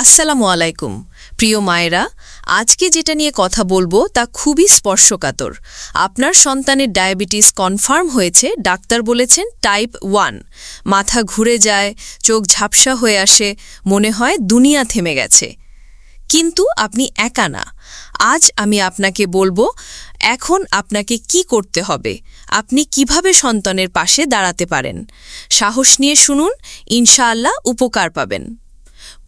আসসালামু আলাইকুম প্রিয় মায়েরা, আজকে যেটা নিয়ে কথা বলবো তা খুবই স্পর্শকাতর। আপনার সন্তানের ডায়াবেটিস কনফার্ম হয়েছে, ডাক্তার বলেছেন টাইপ 1। মাথা ঘুরে যায়, চোখ ঝাপসা হয়ে আসে, মনে হয় দুনিয়া থেমে গেছে। কিন্তু আপনি একা না। আজ আমি আপনাকে বলবো এখন আপনাকে কি করতে হবে, আপনি কিভাবে সন্তানের পাশে দাঁড়াতে পারেন। সাহস নিয়ে শুনুন, ইনশাআল্লাহ উপকার পাবেন।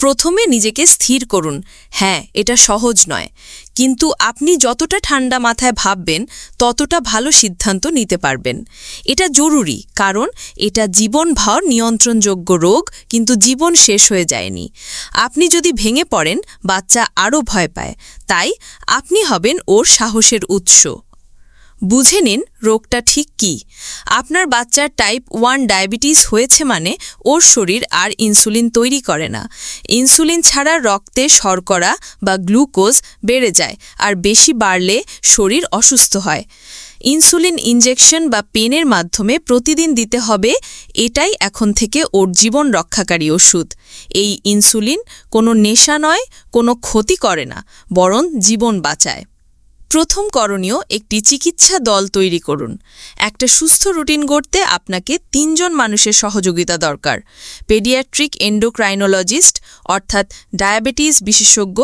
প্রথমে নিজেকে স্থির করুন। হ্যাঁ, এটা সহজ নয়, কিন্তু আপনি যতটা ঠান্ডা মাথায় ভাববেন ততটা ভালো সিদ্ধান্ত নিতে পারবেন। এটা জরুরি, কারণ এটা জীবনভর নিয়ন্ত্রণযোগ্য রোগ, কিন্তু জীবন শেষ হয়ে যায়নি। আপনি যদি ভেঙে পড়েন, বাচ্চা আরও ভয় পায়, তাই আপনি হবেন ওর সাহসের উৎস। বুঝে নিন রোগটা ঠিক কী। আপনার বাচ্চার টাইপ 1 ডায়াবেটিস হয়েছে মানে ওর শরীর আর ইনসুলিন তৈরি করে না। ইনসুলিন ছাড়া রক্তে শর্করা বা গ্লুকোজ বেড়ে যায়, আর বেশি বাড়লে শরীর অসুস্থ হয়। ইনসুলিন ইনজেকশন বা পেনের মাধ্যমে প্রতিদিন দিতে হবে, এটাই এখন থেকে ওর জীবন রক্ষাকারী ওষুধ। এই ইনসুলিন কোনো নেশা নয়, কোনো ক্ষতি করে না, বরং জীবন বাঁচায়। প্রথম করণীয়, একটি চিকিৎসা দল তৈরি করুন। একটা সুস্থ রুটিন গড়তে আপনাকে 3 জন মানুষের সহযোগিতা দরকার। পেডিয়াট্রিক এন্ডোক্রাইনোলজিস্ট অর্থাৎ ডায়াবেটিস বিশেষজ্ঞ,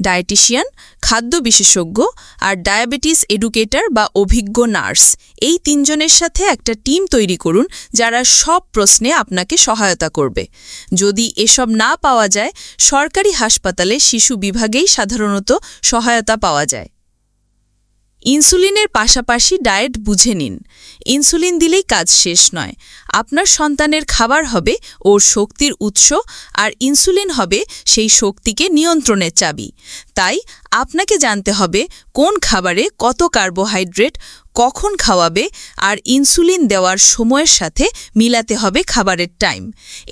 ডায়েটিশিয়ান, খাদ্য বিশেষজ্ঞ আর ডায়াবেটিস এডুকেটর বা অভিজ্ঞ নার্স। এই 3 জনের সাথে একটা টিম তৈরি করুন, যারা সব প্রশ্নে আপনাকে সহায়তা করবে। যদি এসব না পাওয়া যায়, সরকারি হাসপাতালে শিশু বিভাগেই সাধারণত সহায়তা পাওয়া যায়। ইনসুলিনের পাশাপাশি ডায়েট বুঝে নিন। ইনসুলিন দিলেই কাজ শেষ নয়। আপনার সন্তানের খাবার হবে ওর শক্তির উৎস, আর ইনসুলিন হবে সেই শক্তিকে নিয়ন্ত্রণের চাবি। তাই আপনাকে জানতে হবে কোন খাবারে কত কার্বোহাইড্রেট, কখন খাওয়াবে, আর ইনসুলিন দেওয়ার সময়ের সাথে মিলাতে হবে খাবারের টাইম।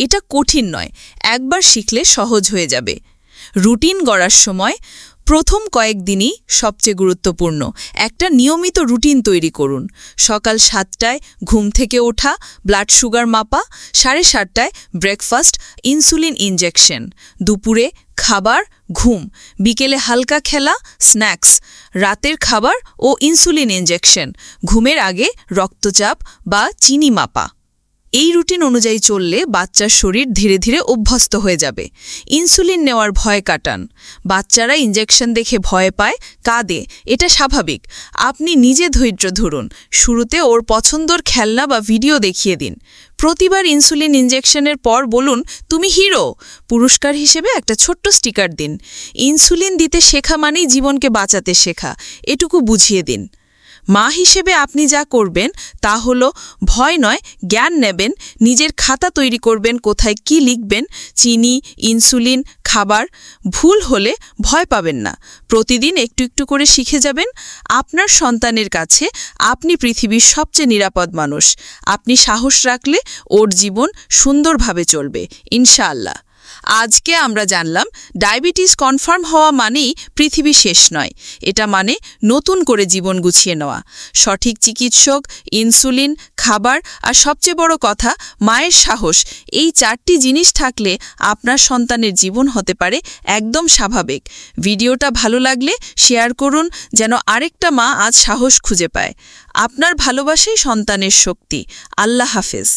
এটা কঠিন নয়, একবার শিখলে সহজ হয়ে যাবে। রুটিন গড়ার সময় প্রথম কয়েকদিনই সবচেয়ে গুরুত্বপূর্ণ। একটা নিয়মিত রুটিন তৈরি করুন। সকাল 7টায় ঘুম থেকে ওঠা, ব্লাড সুগার মাপা, 7:30টায় ব্রেকফাস্ট, ইনসুলিন ইনজেকশন, দুপুরে খাবার, ঘুম, বিকেলে হালকা খেলা, স্ন্যাক্স, রাতের খাবার ও ইনসুলিন ইনজেকশন, ঘুমের আগে রক্তচাপ বা চিনি মাপা। এই রুটিন অনুযায়ী চললে বাচ্চার শরীর ধীরে ধীরে অভ্যস্ত হয়ে যাবে। ইনসুলিন নেওয়ার ভয় কাটান। বাচ্চারা ইনজেকশন দেখে ভয় পায়, কাঁদে, এটা স্বাভাবিক। আপনি নিজে ধৈর্য ধরুন। শুরুতে ওর পছন্দর খেলনা বা ভিডিও দেখিয়ে দিন। প্রতিবার ইনসুলিন ইনজেকশনের পর বলুন, তুমি হিরো। পুরস্কার হিসেবে একটা ছোট্ট স্টিকার দিন। ইনসুলিন দিতে শেখা মানেই জীবনকে বাঁচাতে শেখা, এটুকু বুঝিয়ে দিন। মা হিসেবে আপনি যা করবেন তা হলো ভয় নয়, জ্ঞান নেবেন। নিজের খাতা তৈরি করবেন, কোথায় কি লিখবেন, চিনি, ইনসুলিন, খাবার। ভুল হলে ভয় পাবেন না, প্রতিদিন একটু একটু করে শিখে যাবেন। আপনার সন্তানের কাছে আপনি পৃথিবীর সবচেয়ে নিরাপদ মানুষ। আপনি সাহস রাখলে ওর জীবন সুন্দরভাবে চলবে, ইনশাআল্লাহ। আজকে আমরা জানলাম ডায়াবেটিস কনফার্ম হওয়া মানেই পৃথিবী শেষ নয়, এটা মানে নতুন করে জীবন গুছিয়ে নেওয়া। সঠিক চিকিৎসক, ইনসুলিন, খাবার আর সবচেয়ে বড় কথা মায়ের সাহস, এই 4টি জিনিস থাকলে আপনার সন্তানের জীবন হতে পারে একদম স্বাভাবিক। ভিডিওটা ভালো লাগলে শেয়ার করুন, যেন আরেকটা মা আজ সাহস খুঁজে পায়। আপনার ভালোবাসাই সন্তানের শক্তি। আল্লাহ হাফেজ।